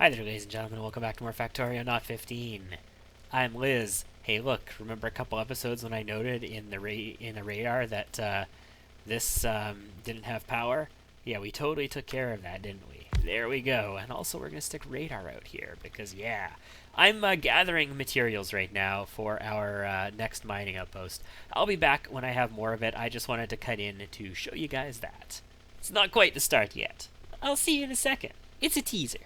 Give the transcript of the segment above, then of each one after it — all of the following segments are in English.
Hi there, ladies and gentlemen. Welcome back to more Factorio, not 15. I'm Liz. Hey, look, remember a couple episodes when I noted in the radar that this didn't have power? Yeah, we totally took care of that, didn't we? There we go. And also, we're gonna stick radar out here because yeah, I'm gathering materials right now for our next mining outpost. I'll be back when I have more of it. I just wanted to cut in to show you guys that. It's not quite the start yet. I'll see you in a second. It's a teaser.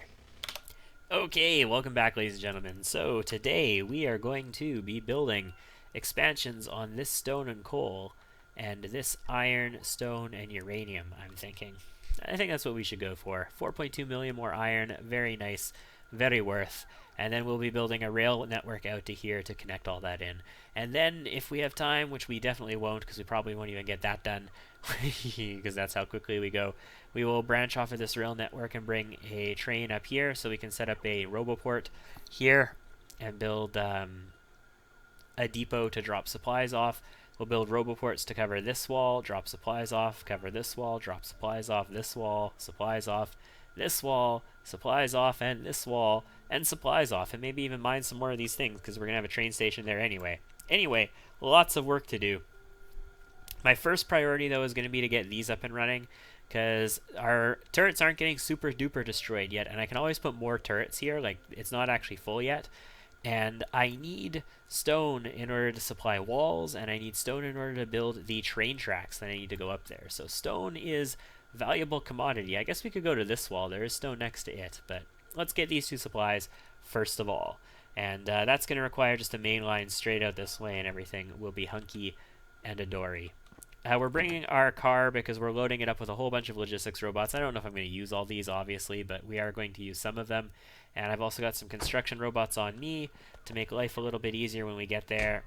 Okay, welcome back, ladies and gentlemen. So today we are going to be building expansions on this stone and coal and this iron, stone, and uranium, I'm thinking. I think that's what we should go for. 4.2 million more iron, very nice, very worth. And then we'll be building a rail network out to here to connect all that in. And then if we have time, which we definitely won't because we probably won't even get that done because that's how quickly we go, we will branch off of this rail network and bring a train up here so we can set up a roboport here and build a depot to drop supplies off. We'll build roboports to cover this wall, drop supplies off, cover this wall, drop supplies off, this wall, supplies off, this wall, supplies off, and this wall, and supplies off, and maybe even mine some more of these things because we're going to have a train station there anyway. Anyway, lots of work to do. My first priority, though, is going to be to get these up and running because our turrets aren't getting super duper destroyed yet, and I can always put more turrets here. Like, it's not actually full yet. And I need stone in order to supply walls, and I need stone in order to build the train tracks that I need to go up there. So stone is valuable commodity. I guess we could go to this wall. There is stone next to it, but let's get these two supplies first of all. And that's going to require just a main line straight out this way, and everything will be hunky and adory. We're bringing our car because we're loading it up with a whole bunch of logistics robots. I don't know if I'm going to use all these, obviously, but we are going to use some of them. And I've also got some construction robots on me to make life a little bit easier when we get there.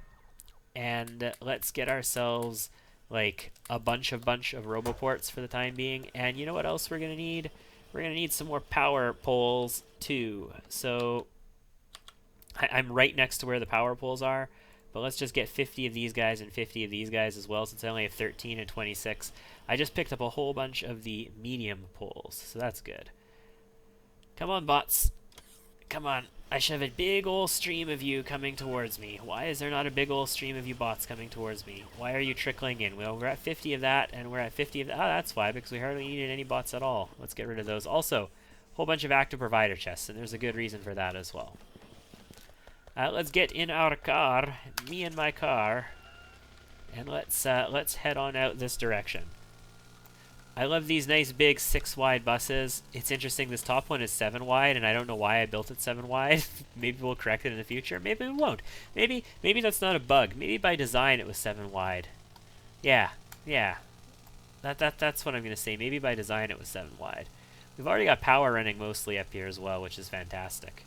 And let's get ourselves like a bunch of roboports for the time being. And you know what else we're going to need? We're going to need some more power poles too. So I'm right next to where the power poles are. But let's just get 50 of these guys and 50 of these guys as well, since I only have 13 and 26. I just picked up a whole bunch of the medium poles, so that's good. Come on, bots. Come on. I should have a big old stream of you coming towards me. Why is there not a big old stream of you bots coming towards me? Why are you trickling in? Well, we're at 50 of that, and we're at 50 of that. Oh, that's why, because we hardly needed any bots at all. Let's get rid of those. Also, a whole bunch of active provider chests, and there's a good reason for that as well. Let's get in our car, me and my car, and let's head on out this direction. I love these nice big 6-wide buses. It's interesting, this top one is 7 wide, and I don't know why I built it 7 wide. Maybe we'll correct it in the future. Maybe we won't. Maybe that's not a bug. Maybe by design it was 7 wide. Yeah. That's what I'm going to say. Maybe by design it was 7 wide. We've already got power running mostly up here as well, which is fantastic.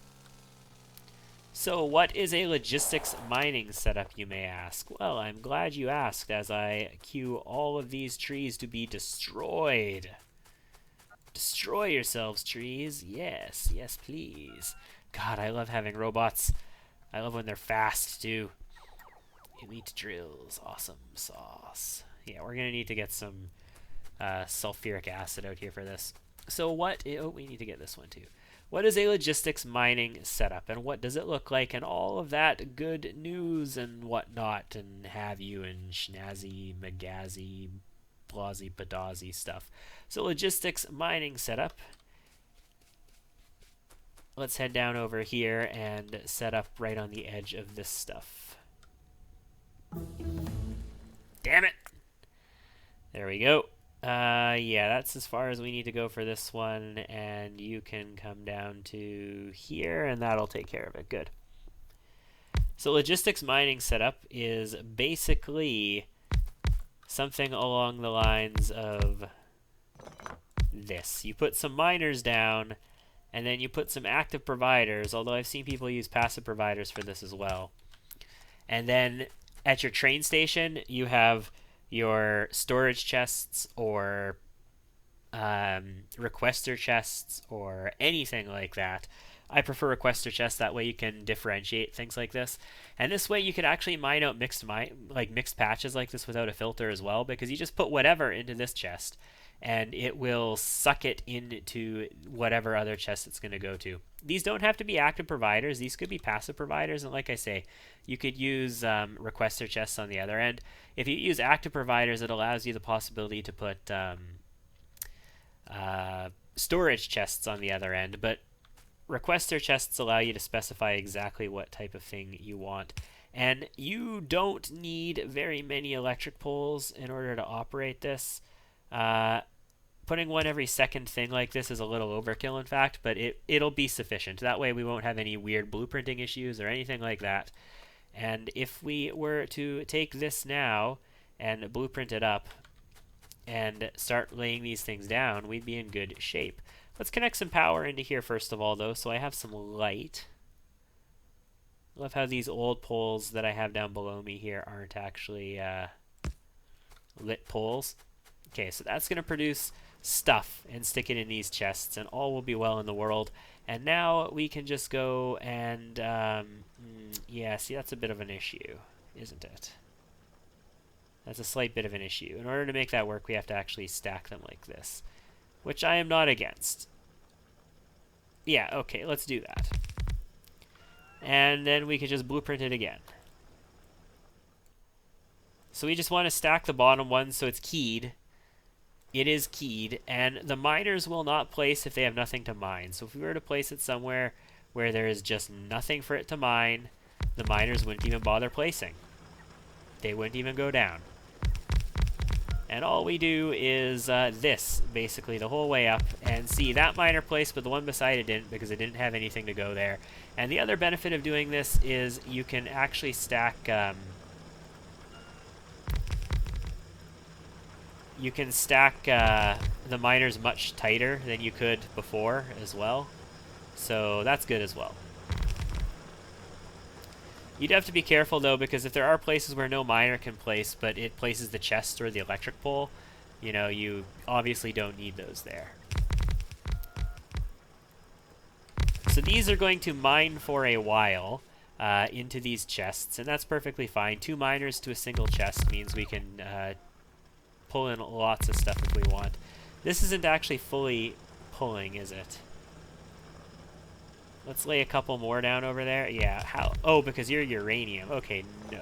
So what is a logistics mining setup, you may ask? Well, I'm glad you asked, as I cue all of these trees to be destroyed. Destroy yourselves, trees. Yes, yes, please. God, I love having robots. I love when they're fast, too. Elite drills. Awesome sauce. Yeah, we're going to need to get some sulfuric acid out here for this. So what... Oh, we need to get this one, too. What is a logistics mining setup, and what does it look like, and all of that good news and whatnot, and have you, and schnazzy, magazzy, blazzy, padazzy stuff. So logistics mining setup. Let's head down over here and set up right on the edge of this stuff. Damn it! There we go. Yeah, that's as far as we need to go for this one, and you can come down to here, and that'll take care of it. Good. So logistics mining setup is basically something along the lines of this. You put some miners down, and then you put some active providers, although I've seen people use passive providers for this as well. And then at your train station, you have your storage chests or requester chests or anything like that I prefer requester chests, that way you can differentiate things like this. And this way you could actually mine out mixed patches like this without a filter as well, because you just put whatever into this chest and it will suck it into whatever other chest it's going to go to. These don't have to be active providers. These could be passive providers, and like I say, you could use requester chests on the other end. If you use active providers, it allows you the possibility to put storage chests on the other end, but requester chests allow you to specify exactly what type of thing you want. And you don't need very many electric poles in order to operate this. Putting one every second thing like this is a little overkill, in fact, but it'll be sufficient. That way we won't have any weird blueprinting issues or anything like that. And if we were to take this now and blueprint it up and start laying these things down, we'd be in good shape. Let's connect some power into here first of all, though, so I have some light. Love how these old poles that I have down below me here aren't actually lit poles. Okay, so that's going to produce stuff and stick it in these chests, and all will be well in the world. And now we can just go and, yeah, see, that's a bit of an issue, isn't it? That's a slight bit of an issue. In order to make that work, we have to actually stack them like this, which I am not against. Yeah, okay, let's do that. And then we can just blueprint it again. So we just want to stack the bottom one so it's keyed. It is keyed, and the miners will not place if they have nothing to mine. So if we were to place it somewhere where there is just nothing for it to mine, the miners wouldn't even bother placing. They wouldn't even go down. And all we do is this, basically, the whole way up. And see, that miner placed, but the one beside it didn't, because it didn't have anything to go there. And the other benefit of doing this is you can actually stack... you can stack the miners much tighter than you could before as well. So that's good as well. You'd have to be careful though, because if there are places where no miner can place, but it places the chest or the electric pole, you know, you obviously don't need those there. So these are going to mine for a while into these chests, and that's perfectly fine. 2 miners to a single chest means we can pull in lots of stuff if we want. This isn't actually fully pulling, is it? Let's lay a couple more down over there. Yeah, how? Oh, because you're uranium. Okay, no.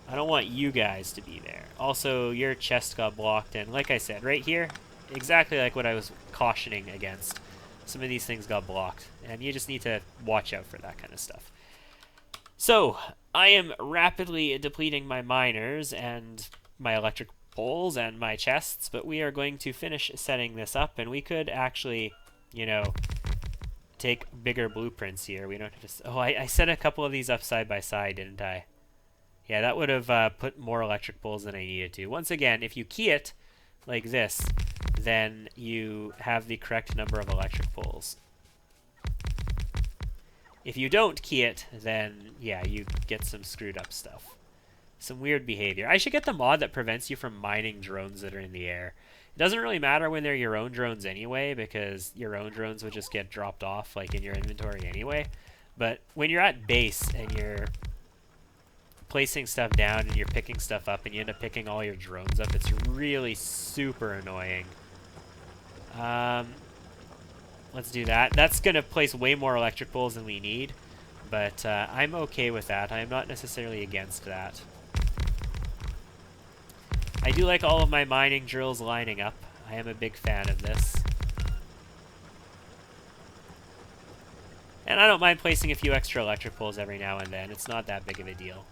I don't want you guys to be there. Also, your chest got blocked, and like I said, right here, exactly like what I was cautioning against. Some of these things got blocked, and you just need to watch out for that kind of stuff. So, I am rapidly depleting my miners and my electric poles and my chests, but we are going to finish setting this up, and we could actually, you know, take bigger blueprints here. We don't have to... Oh, I set a couple of these up side by side, didn't I? Yeah, that would have put more electric poles than I needed to. Once again, if you key it like this, then you have the correct number of electric poles. If you don't key it, then, yeah, you get some screwed up stuff. Some weird behavior. I should get the mod that prevents you from mining drones that are in the air. It doesn't really matter when they're your own drones anyway, because your own drones would just get dropped off like in your inventory anyway. But when you're at base and you're placing stuff down and you're picking stuff up and you end up picking all your drones up, it's really super annoying. Let's do that. That's going to place way more electric poles than we need, but I'm okay with that. I'm not necessarily against that. I do like all of my mining drills lining up. I am a big fan of this. And I don't mind placing a few extra electric poles every now and then. It's not that big of a deal.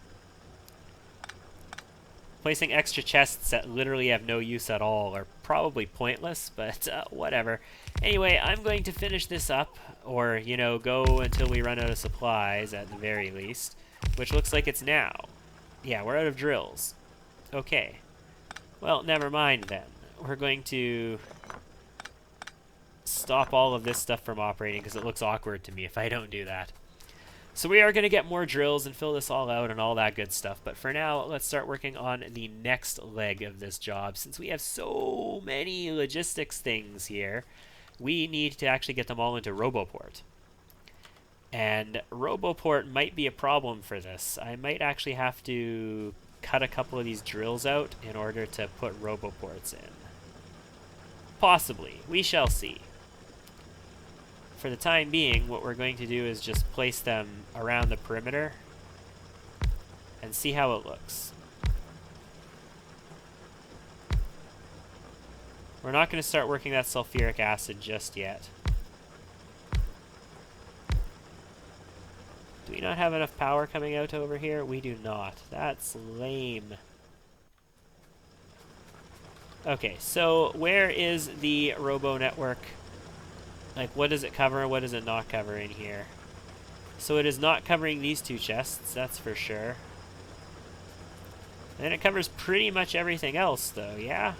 Placing extra chests that literally have no use at all are probably pointless, but whatever. Anyway, I'm going to finish this up, or, you know, go until we run out of supplies at the very least, which looks like it's now. Yeah, we're out of drills. Okay. Well, never mind then. We're going to stop all of this stuff from operating because it looks awkward to me if I don't do that. So we are going to get more drills and fill this all out and all that good stuff. But for now, let's start working on the next leg of this job. Since we have so many logistics things here, we need to actually get them all into Roboport. And Roboport might be a problem for this. I might actually have to cut a couple of these drills out in order to put Roboports in. Possibly. We shall see. For the time being, what we're going to do is just place them around the perimeter and see how it looks. We're not going to start working that sulfuric acid just yet. Do we not have enough power coming out over here? We do not. That's lame. Okay, so where is the robo network? Like, what does it cover and what does it not cover in here? So it is not covering these two chests, that's for sure. And it covers pretty much everything else, though, yeah?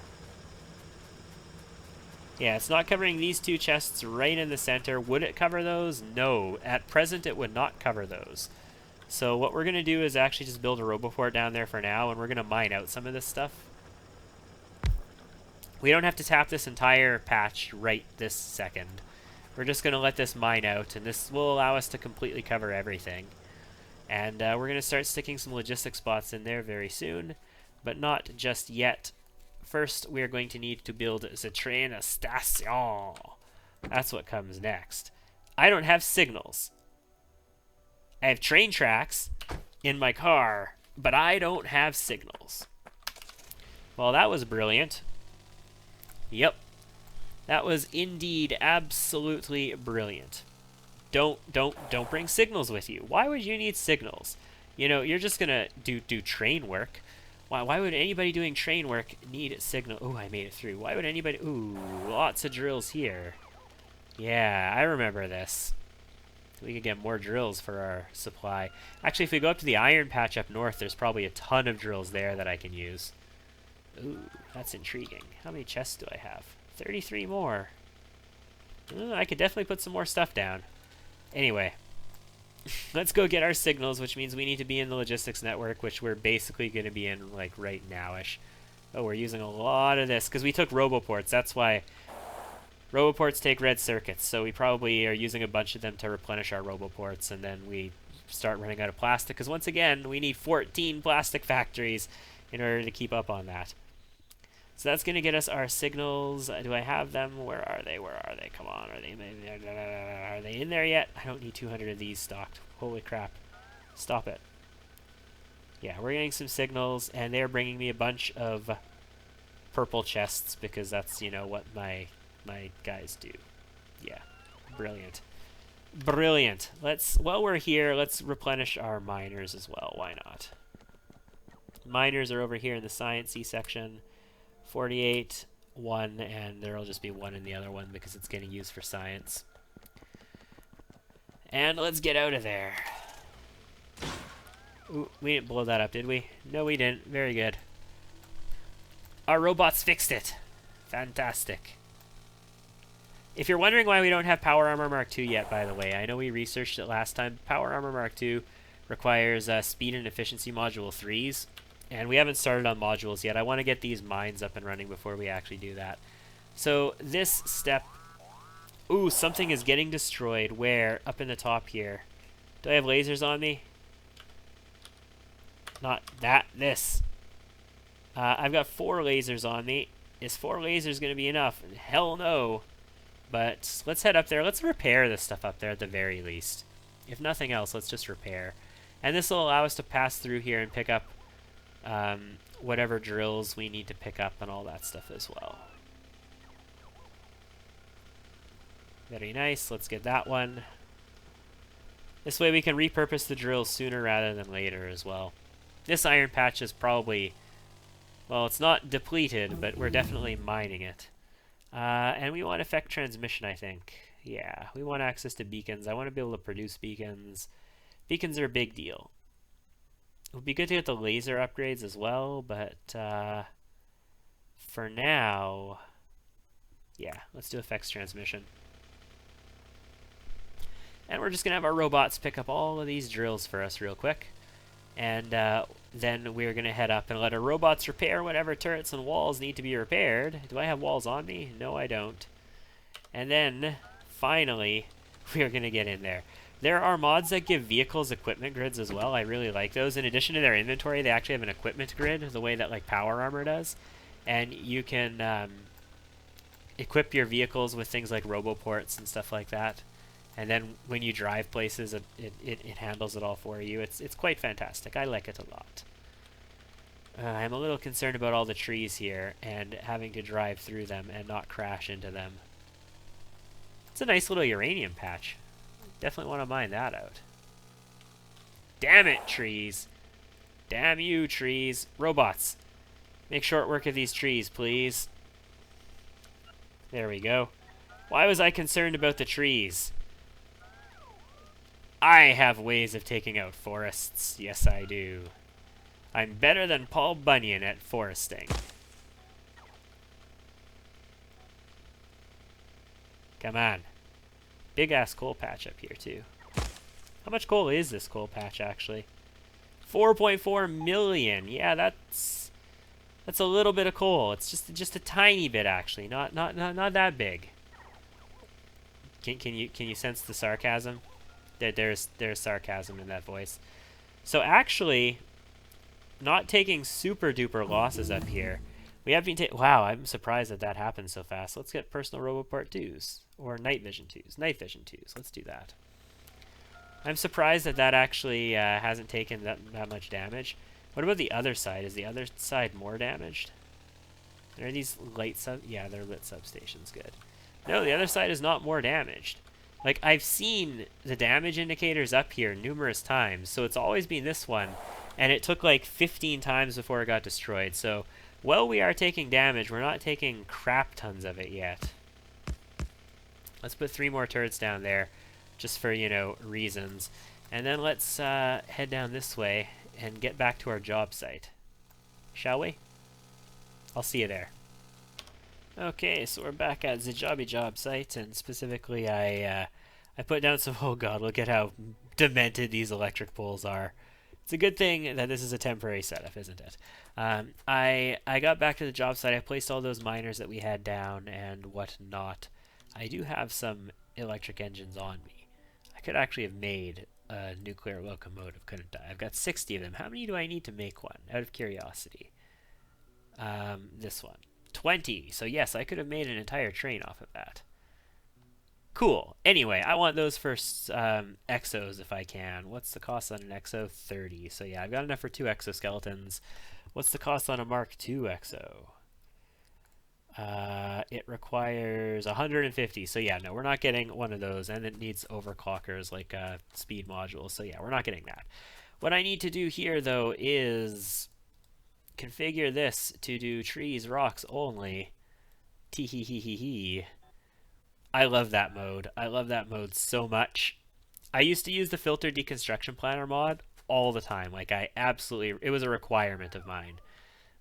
Yeah, it's not covering these two chests right in the center. Would it cover those? No. At present, it would not cover those. So what we're going to do is actually just build a Roboport down there for now, and we're going to mine out some of this stuff. We don't have to tap this entire patch right this second. We're just going to let this mine out, and this will allow us to completely cover everything. And we're going to start sticking some logistic spots in there very soon, but not just yet. First, we are going to need to build the train station. That's what comes next. I don't have signals. I have train tracks in my car, but I don't have signals. Well, that was brilliant. Yep. That was indeed absolutely brilliant. Don't bring signals with you. Why would you need signals? You know, you're just gonna do train work. Why would anybody doing train work need a signal? Ooh, I made it through. Why would anybody... Ooh, lots of drills here. Yeah, I remember this. We could get more drills for our supply. Actually, if we go up to the iron patch up north, there's probably a ton of drills there that I can use. Ooh, that's intriguing. How many chests do I have? 33 more. I could definitely put some more stuff down. Anyway. Let's go get our signals, which means we need to be in the logistics network, which we're basically going to be in, like, right now-ish. Oh, we're using a lot of this, because we took Roboports. That's why Roboports take red circuits, so we probably are using a bunch of them to replenish our Roboports, and then we start running out of plastic, because once again, we need 14 plastic factories in order to keep up on that. So that's going to get us our signals. Do I have them? Where are they? Where are they? Come on. Are they in there yet? I don't need 200 of these stocked. Holy crap. Stop it. Yeah, we're getting some signals, and they're bringing me a bunch of purple chests because that's, you know, what my guys do. Yeah. Brilliant. Brilliant. While we're here, let's replenish our miners as well. Why not? Miners are over here in the Science-y section. 48, 1, and there'll just be 1 in the other one because it's getting used for science. And let's get out of there. Ooh, we didn't blow that up, did we? No, we didn't. Very good. Our robots fixed it. Fantastic. If you're wondering why we don't have Power Armor Mark II yet, by the way, I know we researched it last time. Power Armor Mark II requires speed and efficiency module 3s. And we haven't started on modules yet. I want to get these mines up and running before we actually do that. So this step... Ooh, something is getting destroyed. Where? Up in the top here. Do I have lasers on me? Not that. This. I've got 4 lasers on me. Is 4 lasers going to be enough? Hell no. But let's head up there. Let's repair this stuff up there at the very least. If nothing else, let's just repair. And this will allow us to pass through here and pick up whatever drills we need to pick up and all that stuff as well. Very nice. Let's get that one. This way we can repurpose the drills sooner rather than later as well. This iron patch is probably, well, it's not depleted, but we're definitely mining it. And we want effect transmission, I think. Yeah, we want access to beacons. I want to be able to produce beacons. Beacons are a big deal. It would be good to get the laser upgrades as well, but for now, yeah, let's do effects transmission. And we're just going to have our robots pick up all of these drills for us real quick. And then we're going to head up and let our robots repair whatever turrets and walls need to be repaired. Do I have walls on me? No, I don't. And then, finally, we're going to get in there. There are mods that give vehicles equipment grids as well. I really like those. In addition to their inventory, they actually have an equipment grid, the way that like Power Armor does. And you can equip your vehicles with things like roboports and stuff like that. And then when you drive places, it handles it all for you. It's quite fantastic. I like it a lot. I'm a little concerned about all the trees here and having to drive through them and not crash into them. It's a nice little uranium patch. Definitely want to mine that out. Damn it, trees. Damn you, trees. Robots. Make short work of these trees, please. There we go. Why was I concerned about the trees? I have ways of taking out forests. Yes, I do. I'm better than Paul Bunyan at foresting. Come on. Big ass coal patch up here too. How much coal is this coal patch actually? 4.4 million. Yeah, that's a little bit of coal. It's just a tiny bit actually. Not that big. Can you sense the sarcasm? There's sarcasm in that voice. So actually, not taking super duper losses up here. We have been wow, I'm surprised that happened so fast. Let's get personal roboport 2s. Or night vision 2s. Night vision 2s. Let's do that. I'm surprised that actually hasn't taken that much damage. What about the other side? Is the other side more damaged? Are these light sub... Yeah, they're lit substations. Good. No, the other side is not more damaged. Like, I've seen the damage indicators up here numerous times, so it's always been this one. And it took like 15 times before it got destroyed. So, while we are taking damage, we're not taking crap tons of it yet. Let's put 3 more turrets down there, just for, you know, reasons. And then let's head down this way and get back to our job site. Shall we? I'll see you there. Okay, so we're back at the job site, and specifically I put down some... Oh god, look at how demented these electric poles are. It's a good thing that this is a temporary setup, isn't it? I got back to the job site. I placed all those miners that we had down and whatnot. I do have some electric engines on me. I could actually have made a nuclear locomotive, couldn't I? I've got 60 of them. How many do I need to make one? Out of curiosity. This one. 20. So yes, I could have made an entire train off of that. Cool. Anyway, I want those first exos if I can. What's the cost on an exo? 30. So yeah, I've got enough for 2 exoskeletons. What's the cost on a Mark II exo? It requires 150. So yeah, no, we're not getting one of those. And it needs overclockers like speed modules. So yeah, we're not getting that. What I need to do here, though, is configure this to do trees, rocks only. Tee-hee-hee-hee-hee. I love that mode. I love that mode so much. I used to use the filter deconstruction planner mod all the time. Like, I absolutely... It was a requirement of mine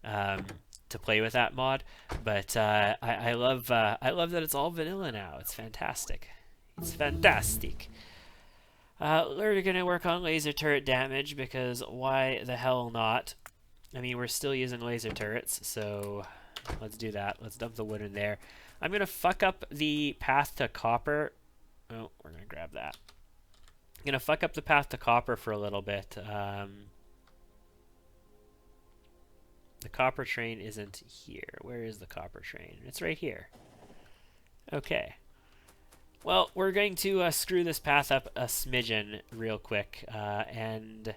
to play with that mod. But I love that it's all vanilla now. It's fantastic. It's fantastic. We're going to work on laser turret damage because why the hell not? I mean, we're still using laser turrets, so let's do that. Let's dump the wood in there. I'm going to fuck up the path to copper. Oh, we're going to grab that. I'm going to fuck up the path to copper for a little bit. The copper train isn't here. Where is the copper train? It's right here. Okay. Well, we're going to screw this path up a smidgen real quick. And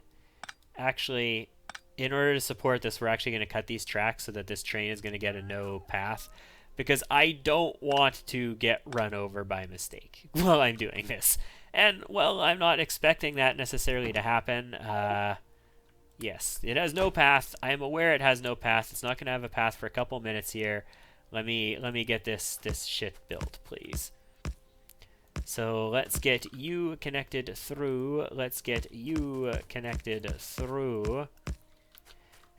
actually, in order to support this, we're actually going to cut these tracks so that this train is going to get a no path. Because I don't want to get run over by mistake while I'm doing this. And, well, I'm not expecting that necessarily to happen. Yes, it has no path. I am aware it has no path. It's not going to have a path for a couple minutes here. Let me get this shit built, please. So let's get you connected through. Let's get you connected through.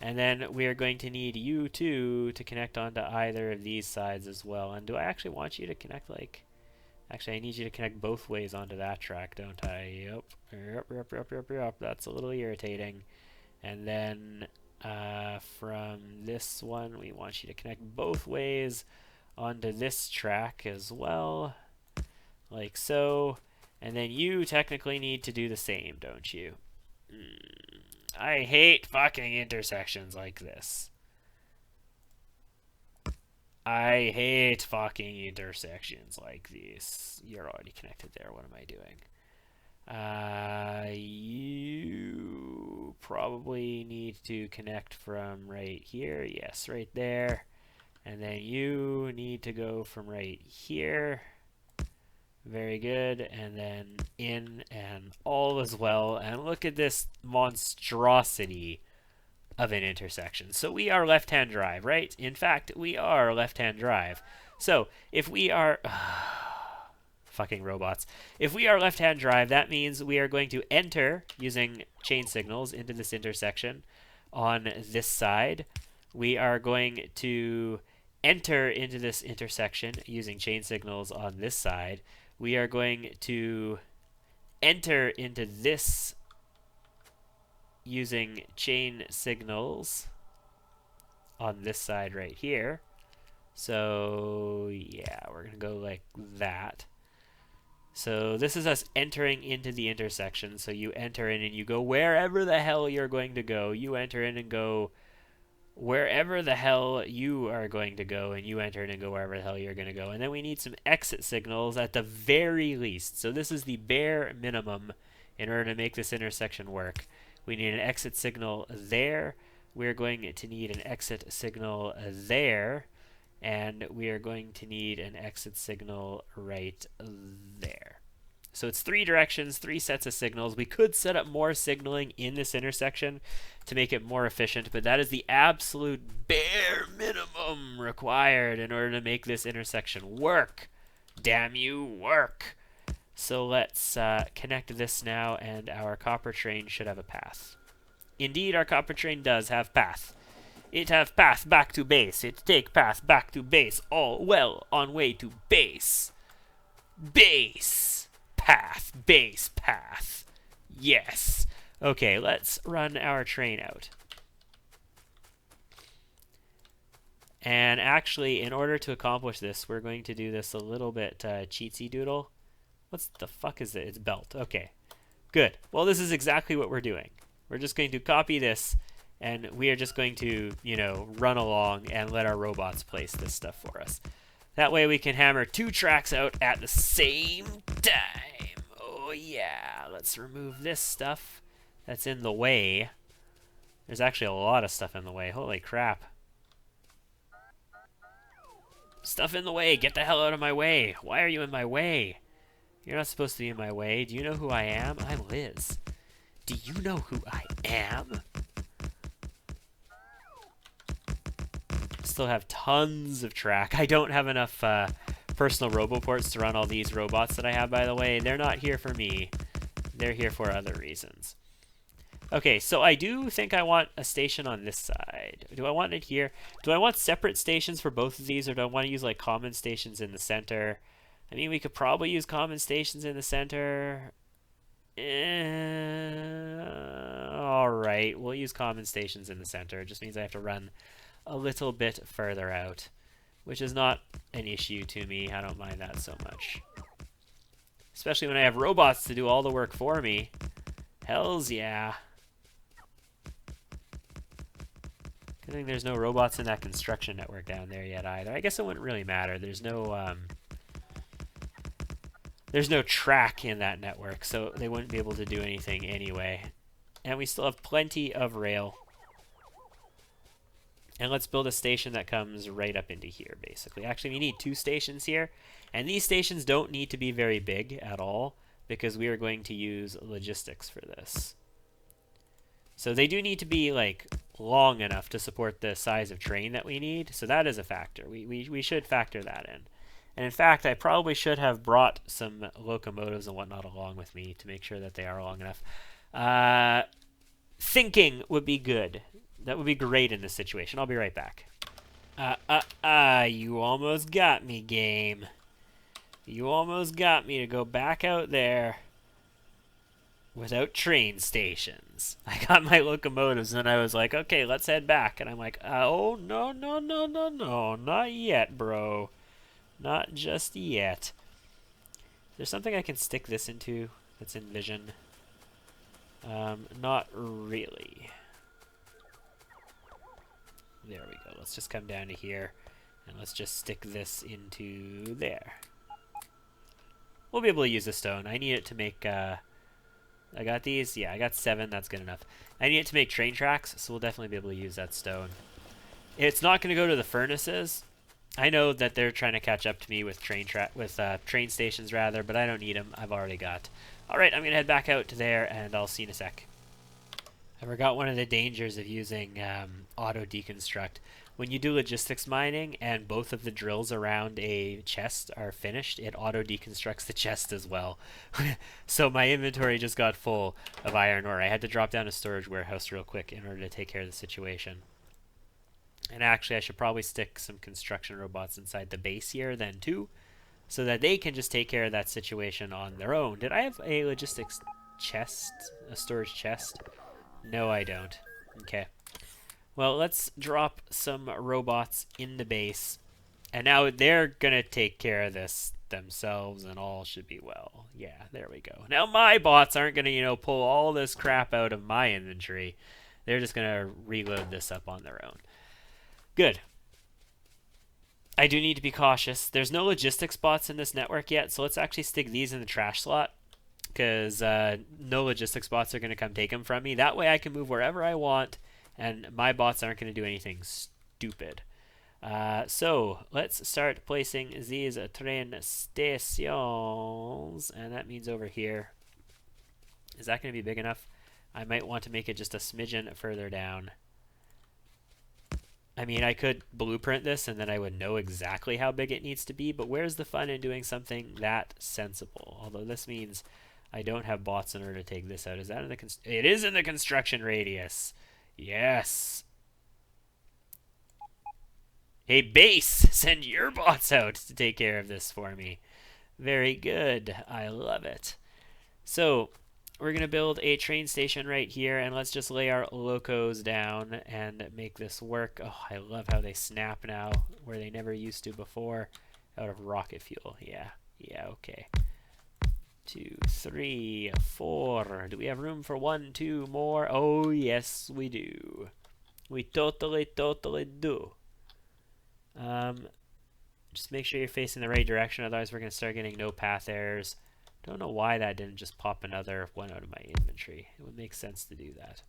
And then we are going to need you two to connect onto either of these sides as well. And do I actually want you to connect like... Actually, I need you to connect both ways onto that track, don't I? Yep. That's a little irritating. And then from this one, we want you to connect both ways onto this track as well. Like so. And then you technically need to do the same, don't you? I hate fucking intersections like this. I hate fucking intersections like these. You're already connected there. What am I doing? You probably need to connect from right here. Yes, right there. And then you need to go from right here. Very good. And then in and all as well. And look at this monstrosity of an intersection. So we are left-hand drive, right? In fact, we are left-hand drive. So if we are... fucking robots. If we are left-hand drive, that means we are going to enter using chain signals into this intersection on this side. We are going to enter into this intersection using chain signals on this side. We are going to enter into this using chain signals on this side right here. So yeah, we're going to go like that. So this is us entering into the intersection. So you enter in and you go wherever the hell you're going to go. You enter in and go wherever the hell you are going to go, and you enter in and go wherever the hell you're going to go. And then we need some exit signals at the very least. So this is the bare minimum in order to make this intersection work. We need an exit signal there. We're going to need an exit signal there. And we are going to need an exit signal right there. So it's 3 directions, 3 sets of signals. We could set up more signaling in this intersection to make it more efficient, but that is the absolute bare minimum required in order to make this intersection work. Damn you, work! So let's connect this now, and our copper train should have a path. Indeed, our copper train does have path. It have path back to base. It take path back to base. All well on way to base. Base. Path. Base. Path. Yes. Okay, let's run our train out. And actually, in order to accomplish this, we're going to do this a little bit cheatsy doodle. What's the fuck is it? It's belt. Okay. Good. Well, this is exactly what we're doing. We're just going to copy this, and we are just going to, you know, run along and let our robots place this stuff for us. That way we can hammer 2 tracks out at the same time. Oh yeah, let's remove this stuff that's in the way. There's actually a lot of stuff in the way. Holy crap. Stuff in the way. Get the hell out of my way. Why are you in my way? You're not supposed to be in my way. Do you know who I am? I'm Liz. Do you know who I am? Still have tons of track. I don't have enough personal roboports to run all these robots that I have, by the way. They're not here for me. They're here for other reasons. Okay, so I do think I want a station on this side. Do I want it here? Do I want separate stations for both of these, or do I want to use like common stations in the center? I mean, we could probably use common stations in the center. Alright, we'll use common stations in the center. It just means I have to run a little bit further out, which is not an issue to me. I don't mind that so much. Especially when I have robots to do all the work for me. Hells yeah. Good thing there's no robots in that construction network down there yet either. I guess it wouldn't really matter. There's no track in that network, so they wouldn't be able to do anything anyway. And we still have plenty of rail. And let's build a station that comes right up into here, basically. Actually, we need 2 stations here. And these stations don't need to be very big at all, because we are going to use logistics for this. So they do need to be, like, long enough to support the size of train that we need. So that is a factor. We should factor that in. And in fact, I probably should have brought some locomotives and whatnot along with me to make sure that they are long enough. Thinking would be good. That would be great in this situation. I'll be right back. You almost got me, game. You almost got me to go back out there without train stations. I got my locomotives and I was like, okay, let's head back. And I'm like, oh, no, not yet, bro. Not just yet. There's something I can stick this into that's in vision. Not really. There we go. Let's just come down to here, and let's just stick this into there. We'll be able to use the stone. I need it to make, I got these? Yeah, I got 7. That's good enough. I need it to make train tracks, so we'll definitely be able to use that stone. It's not going to go to the furnaces. I know that they're trying to catch up to me with train stations rather, but I don't need them. I've already got. All right, I'm going to head back out to there, and I'll see you in a sec. I forgot one of the dangers of using auto deconstruct. When you do logistics mining and both of the drills around a chest are finished, it auto deconstructs the chest as well. So my inventory just got full of iron ore. I had to drop down a storage warehouse real quick in order to take care of the situation. And actually, I should probably stick some construction robots inside the base here then too, so that they can just take care of that situation on their own. Did I have a logistics chest? A storage chest? No, I don't. Okay. Well, let's drop some robots in the base. And now they're going to take care of this themselves, and all should be well. Yeah, there we go. Now my bots aren't going to, pull all this crap out of my inventory. They're just going to reload this up on their own. Good. I do need to be cautious. There's no logistics bots in this network yet, so let's actually stick these in the trash slot, because no logistics bots are going to come take them from me. That way I can move wherever I want, and my bots aren't going to do anything stupid. So let's start placing these train stations, and that means over here. Is that going to be big enough? I might want to make it just a smidgen further down. I mean, I could blueprint this and then I would know exactly how big it needs to be, but where's the fun in doing something that sensible? Although this means I don't have bots in order to take this out. Is that in the it is in the construction radius. Yes. Hey, base, send your bots out to take care of this for me. Very good. I love it. So we're going to build a train station right here, and let's just lay our locos down and make this work. Oh, I love how they snap now, where they never used to before, out of rocket fuel. Yeah, okay. 2, 3, 4. Do we have room for 1, 2 more? Oh, yes, we do. We totally do. Just make sure you're facing the right direction, otherwise we're going to start getting no path errors. Don't know why that didn't just pop another one out of my inventory. It would make sense to do that.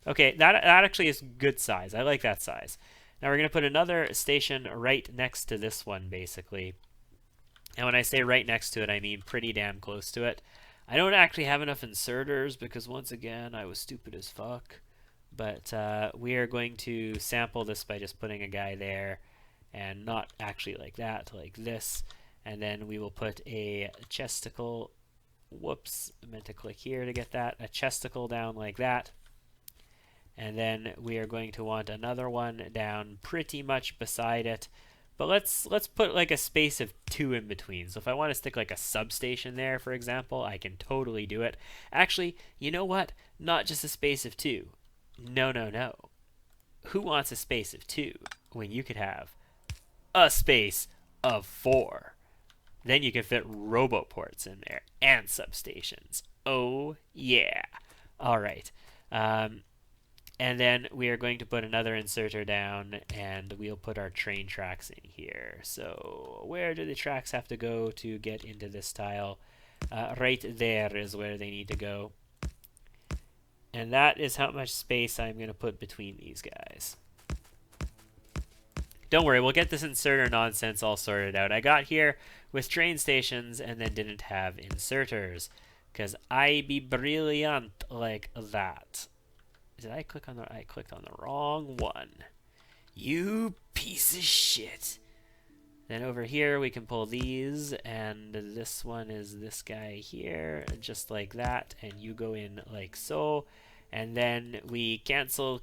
Okay, that actually is good size. I like that size. Now we're going to put another station right next to this one, basically. And when I say right next to it, I mean pretty damn close to it. I don't actually have enough inserters because, once again, I was stupid as fuck. But we are going to sample this by just putting a guy there, and not actually like that, like this. And then we will put a chesticle, whoops, I meant to click here to get that, a chesticle down like that. And then we are going to want another one down pretty much beside it. But let's put like a space of 2 in between. So if I want to stick like a substation there, for example, I can totally do it. Actually, you know what? Not just a space of 2. No. Who wants a space of 2 when you could have a space of 4? Then you can fit roboports in there and substations. Oh, yeah. All right. And then we are going to put another inserter down, and we'll put our train tracks in here. So where do the tracks have to go to get into this tile? Right there is where they need to go. And that is how much space I'm going to put between these guys. Don't worry, we'll get this inserter nonsense all sorted out. I got here with train stations and then didn't have inserters, because I be brilliant like that. Did I click on the... I clicked on the wrong one. You piece of shit. Then over here we can pull these, and this one is this guy here, just like that, and you go in like so. And then we cancel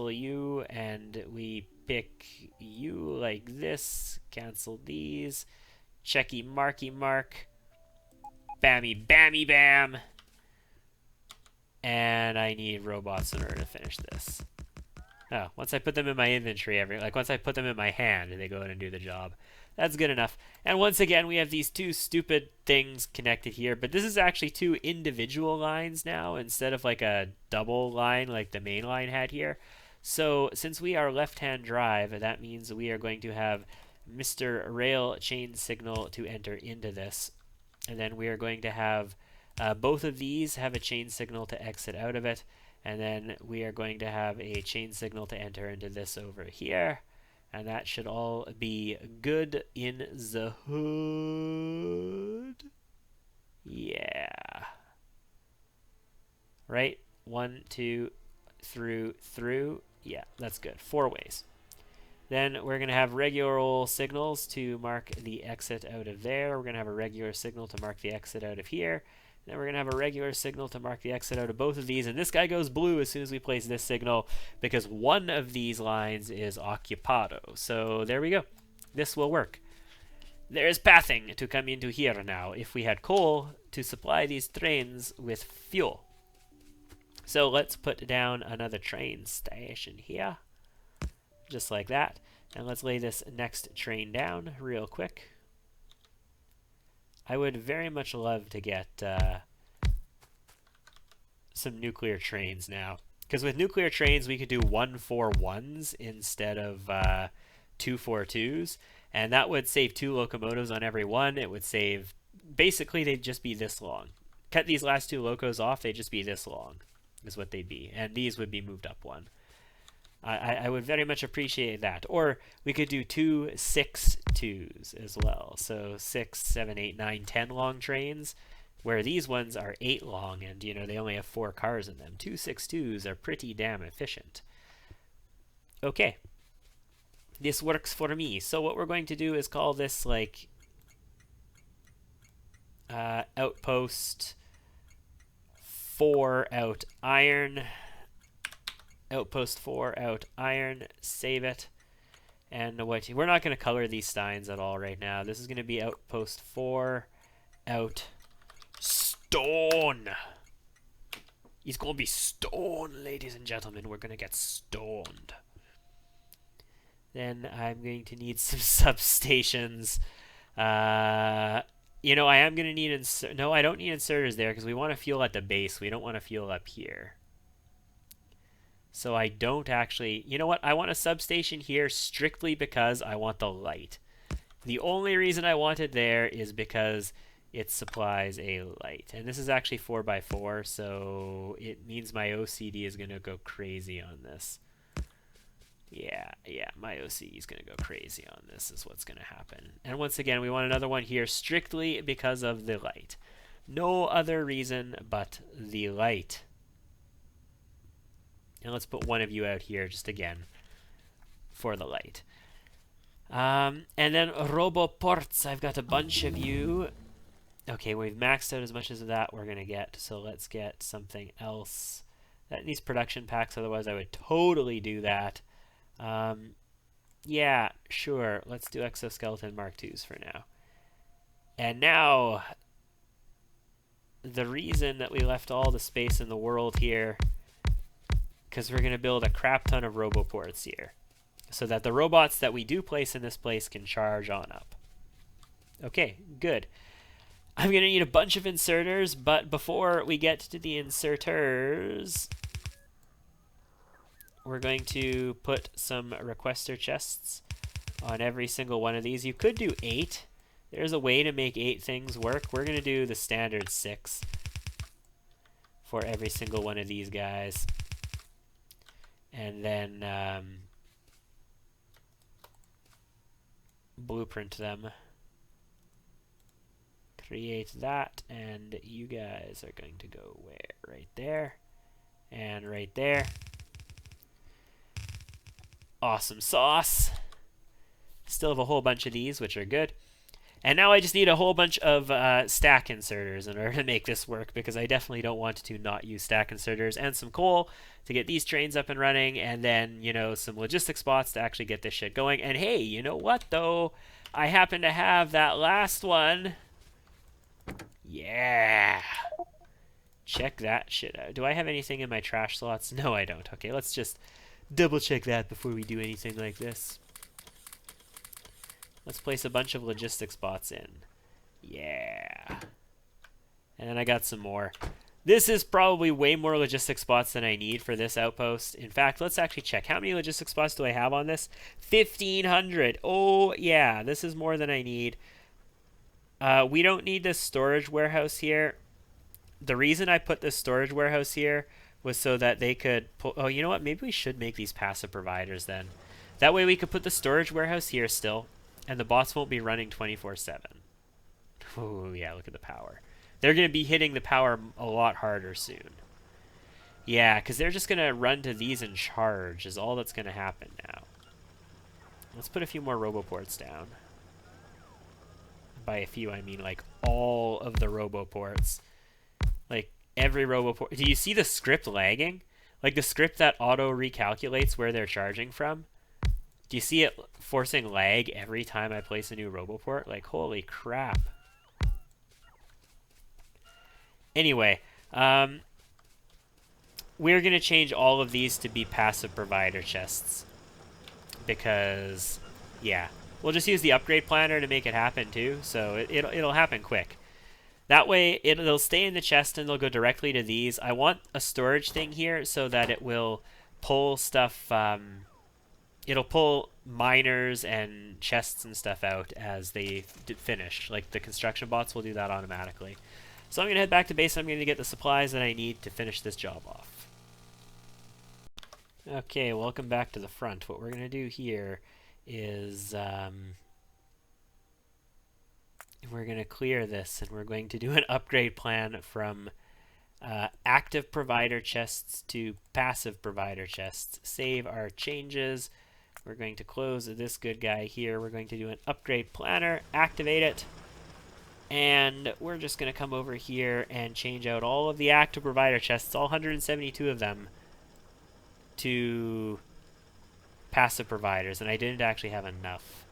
you, and we pick you like this, cancel these, checky marky mark, bammy bammy bam, and I need robots in order to finish this. Oh, once I put them in my inventory, once I put them in my hand, they go in and do the job. That's good enough. And once again, we have these two stupid things connected here, but this is actually two individual lines now instead of like a double line like the main line had here. So since we are left-hand drive, that means we are going to have Mr. Rail chain signal to enter into this. And then we are going to have both of these have a chain signal to exit out of it. And then we are going to have a chain signal to enter into this over here. And that should all be good in the hood. Yeah. Right? 1, 2, through. Yeah, that's good. 4 ways. Then we're going to have regular old signals to mark the exit out of there. We're going to have a regular signal to mark the exit out of here. Then we're going to have a regular signal to mark the exit out of both of these. And this guy goes blue as soon as we place this signal because one of these lines is occupado. So there we go. This will work. There is pathing to come into here now if we had coal to supply these trains with fuel. So let's put down another train station here. Just like that. And let's lay this next train down real quick. I would very much love to get some nuclear trains now. Because with nuclear trains, we could do 1-4-1s instead of 2-4-2s. And that would save 2 locomotives on every one. It would save... Basically, they'd just be this long. Cut these last 2 locos off, they'd just be this long, is what they'd be. And these would be moved up 1. I would very much appreciate that. Or we could do 2 6-2s as well. So 6, 7, 8, 9, 10 long trains, where these ones are 8 long and, you know, they only have 4 cars in them. 2 6-2s are pretty damn efficient. Okay. This works for me. So what we're going to do is call this, like, outpost 4 out iron. Outpost 4 out iron, save it. And what we're not going to color these steins at all right now. This is going to be outpost 4 out stone. It's going to be stone, ladies and gentlemen. We're going to get stoned. Then I'm going to need some substations. You know, I am going to need no, I don't need inserters there because we want to fuel at the base. We don't want to fuel up here. So I don't actually... You know what? I want a substation here strictly because I want the light. The only reason I want it there is because it supplies a light. And this is actually 4x4, so it means my OCD is going to go crazy on this. Yeah, my OCD is going to go crazy on this is what's going to happen. And once again, we want another one here strictly because of the light. No other reason but the light. And let's put one of you out here just again for the light. And then roboports. I've got a bunch of you. Okay, we've maxed out as much as that we're going to get. So let's get something else. That needs production packs. Otherwise, I would totally do that. Yeah, sure. Let's do exoskeleton Mark IIs for now. And now, the reason that we left all the space in the world here... because we're going to build a crap ton of roboports here so that the robots that we do place in this place can charge on up. Okay, good. I'm going to need a bunch of inserters, but before we get to the inserters, we're going to put some requester chests on every single one of these. You could do 8. There's a way to make 8 things work. We're going to do the standard 6 for every single one of these guys. And then blueprint them. Create that, and you guys are going to go where? Right there, and right there. Awesome sauce. Still have a whole bunch of these, which are good. And now I just need a whole bunch of stack inserters in order to make this work, because I definitely don't want to not use stack inserters, and some coal to get these trains up and running, and then, you know, some logistic spots to actually get this shit going. And hey, you know what, though? I happen to have that last one. Yeah. Check that shit out. Do I have anything in my trash slots? No, I don't. Okay, let's just Double check that before we do anything like this. Let's place a bunch of logistics bots in. Yeah. And then I got some more. This is probably way more logistics spots than I need for this outpost. In fact, let's actually check. How many logistics spots do I have on this? 1,500. Oh, yeah. This is more than I need. We don't need this storage warehouse here. The reason I put this storage warehouse here was so that they could... Oh, you know what? Maybe we should make these passive providers then. That way we could put the storage warehouse here still, and the bots won't be running 24/7. Oh, yeah. Look at the power. They're going to be hitting the power a lot harder soon. Yeah, because they're just going to run to these and charge is all that's going to happen now. Let's put a few more roboports down. By a few, I mean like all of the roboports. Like every roboport. Do you see the script lagging? Like the script that auto recalculates where they're charging from? Do you see it forcing lag every time I place a new roboport? Like, holy crap. Anyway, we're going to change all of these to be passive provider chests. Because, yeah. We'll just use the upgrade planner to make it happen too. So it'll happen quick. That way, it'll stay in the chest and they'll go directly to these. I want a storage thing here so that it will pull stuff... it'll pull miners and chests and stuff out as they finish. Like the construction bots will do that automatically. So I'm going to head back to base and I'm going to get the supplies that I need to finish this job off. Okay, welcome back to the front. What we're going to do here is we're going to clear this and we're going to do an upgrade plan from active provider chests to passive provider chests. Save our changes. We're going to close this good guy here. We're going to do an upgrade planner, activate it. And we're just going to come over here and change out all of the active provider chests, all 172 of them, to passive providers. And I didn't actually have enough.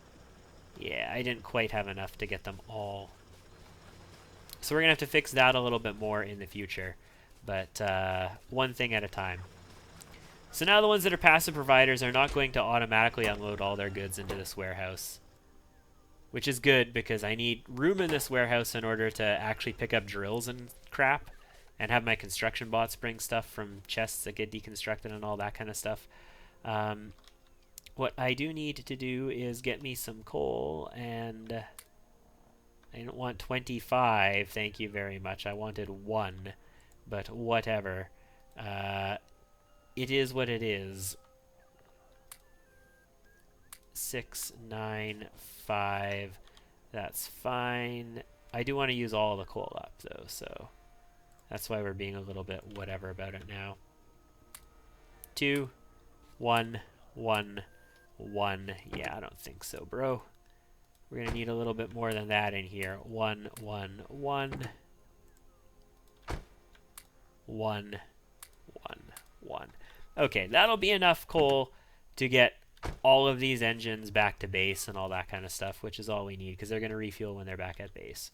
Yeah, I didn't quite have enough to get them all. So we're going to have to fix that a little bit more in the future. But one thing at a time. So now the ones that are passive providers are not going to automatically unload all their goods into this warehouse. Which is good because I need room in this warehouse in order to actually pick up drills and crap. And have my construction bots bring stuff from chests that get deconstructed and all that kind of stuff. What I do need to do is get me some coal, and I don't want 25, thank you very much. I wanted 1, but whatever. It is what it is. 6, 9, 5, that's fine. I do want to use all the coal up, though, so that's why we're being a little bit whatever about it now. 2, 1, 1, 1. Yeah, I don't think so, bro. We're going to need a little bit more than that in here. 1, 1, 1. 1, 1, 1. Okay, that'll be enough coal to get all of these engines back to base and all that kind of stuff, which is all we need because they're going to refuel when they're back at base.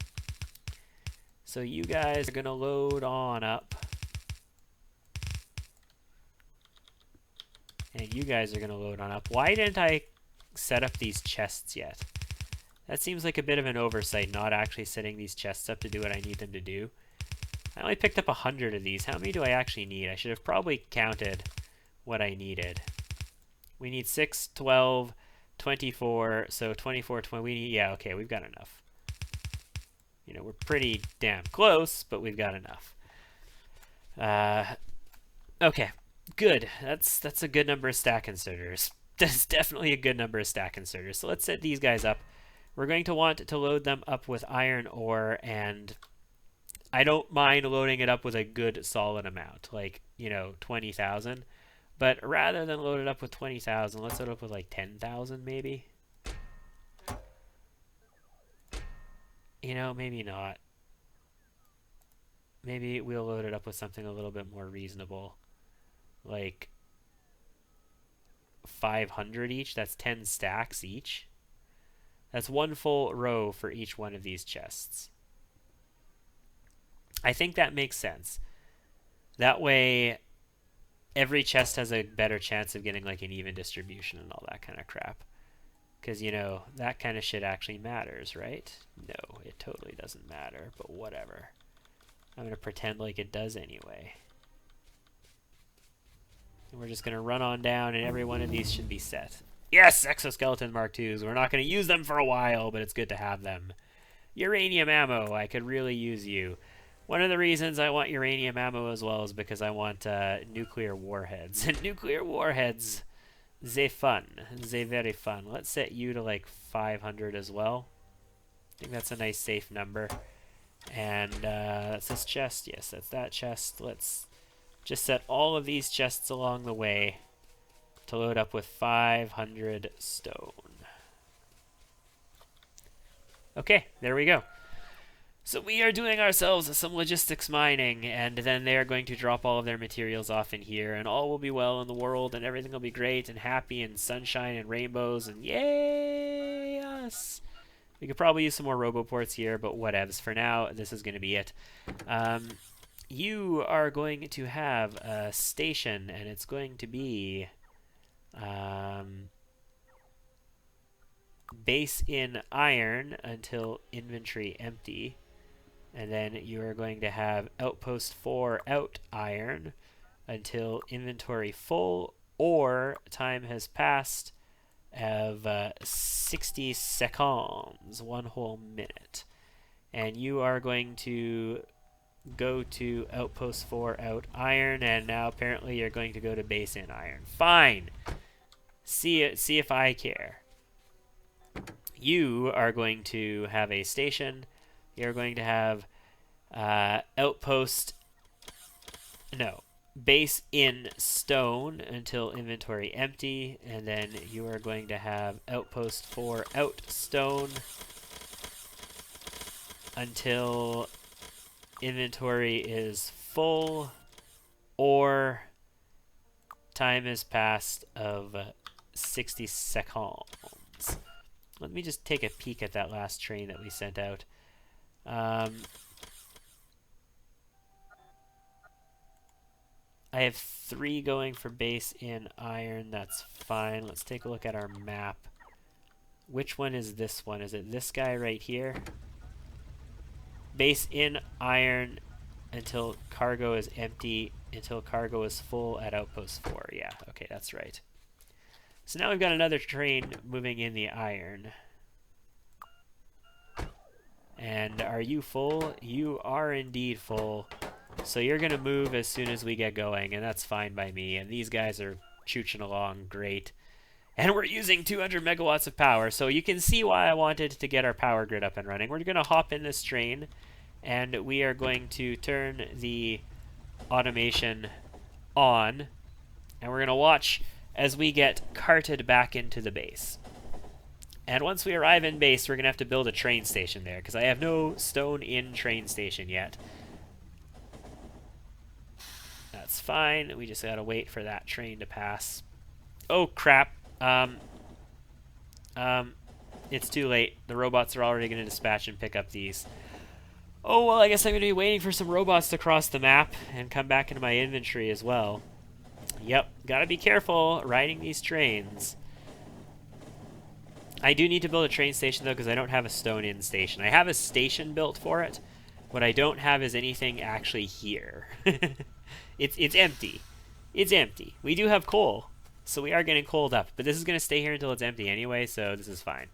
So you guys are going to load on up. And you guys are going to load on up. Why didn't I set up these chests yet? That seems like a bit of an oversight, not actually setting these chests up to do what I need them to do. I only picked up 100 of these. How many do I actually need? I should have probably counted what I needed. We need 6, 12, 24, so 24, 20. We need, yeah, okay, we've got enough. You know, we're pretty damn close, but we've got enough. Okay, good. That's a good number of stack inserters. That's definitely a good number of stack inserters. So let's set these guys up. We're going to want to load them up with iron ore, and I don't mind loading it up with a good solid amount, like, you know, 20,000. But rather than load it up with 20,000, let's load it up with like 10,000 maybe. You know, maybe not. Maybe we'll load it up with something a little bit more reasonable. Like 500 each. That's 10 stacks each. That's 1 full row for each one of these chests. I think that makes sense. That way every chest has a better chance of getting like an even distribution and all that kind of crap. Because, you know, that kind of shit actually matters, right? No, it totally doesn't matter, but whatever. I'm going to pretend like it does anyway. And we're just going to run on down, and every one of these should be set. Yes, exoskeleton Mark IIs. We're not going to use them for a while, but it's good to have them. Uranium ammo. I could really use you. One of the reasons I want uranium ammo as well is because I want nuclear warheads. And nuclear warheads, they fun. They very fun. Let's set you to like 500 as well. I think that's a nice safe number. And that's this chest. Yes, that's that chest. Let's just set all of these chests along the way to load up with 500 stone. Okay, there we go. So we are doing ourselves some logistics mining, and then they are going to drop all of their materials off in here, and all will be well in the world, and everything will be great and happy and sunshine and rainbows, and yay us! We could probably use some more roboports here, but whatevs. For now, this is going to be it. You are going to have a station, and it's going to be base in iron until inventory empty. And then you are going to have outpost 4 out iron until inventory full, or time has passed of 60 seconds, 1 whole minute. And you are going to go to outpost 4 out iron, and now apparently you're going to go to base in iron. Fine. See if I care. You are going to have a station. You're going to have base in stone until inventory empty, and then you are going to have outpost 4 out stone until inventory is full, or time has passed of 60 seconds. Let me just take a peek at that last train that we sent out. I have 3 going for base in iron. That's fine. Let's take a look at our map. Which one is this one? Is it this guy right here? Base in iron until cargo is empty, until cargo is full at outpost 4. Yeah, okay, that's right. So now we've got another train moving in the iron. And are you full? You are indeed full. So you're going to move as soon as we get going, and that's fine by me. And these guys are chooching along great. And we're using 200 megawatts of power, so you can see why I wanted to get our power grid up and running. We're going to hop in this train, and we are going to turn the automation on. And we're going to watch as we get carted back into the base. And once we arrive in base, we're going to have to build a train station there, because I have no stone in train station yet. That's fine. We just got to wait for that train to pass. Oh, crap. It's too late. The robots are already going to dispatch and pick up these. Oh, well, I guess I'm going to be waiting for some robots to cross the map and come back into my inventory as well. Yep, gotta be careful riding these trains. I do need to build a train station, though, because I don't have a stone-in station. I have a station built for it. What I don't have is anything actually here. It's empty. It's empty. We do have coal, so we are getting coaled up. But this is going to stay here until it's empty anyway, so this is fine.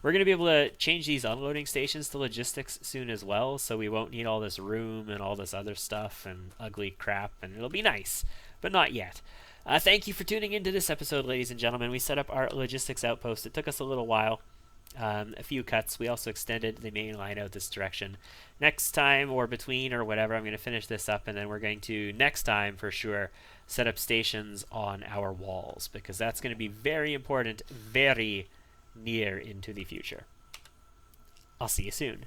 We're going to be able to change these unloading stations to logistics soon as well, so we won't need all this room and all this other stuff and ugly crap, and it'll be nice. But not yet. Thank you for tuning into this episode, ladies and gentlemen. We set up our logistics outpost. It took us a little while. A few cuts. We also extended the main line out this direction. Next time, or between, or whatever, I'm going to finish this up, and then we're going to, next time for sure, set up stations on our walls, because that's going to be very important, very near into the future. I'll see you soon.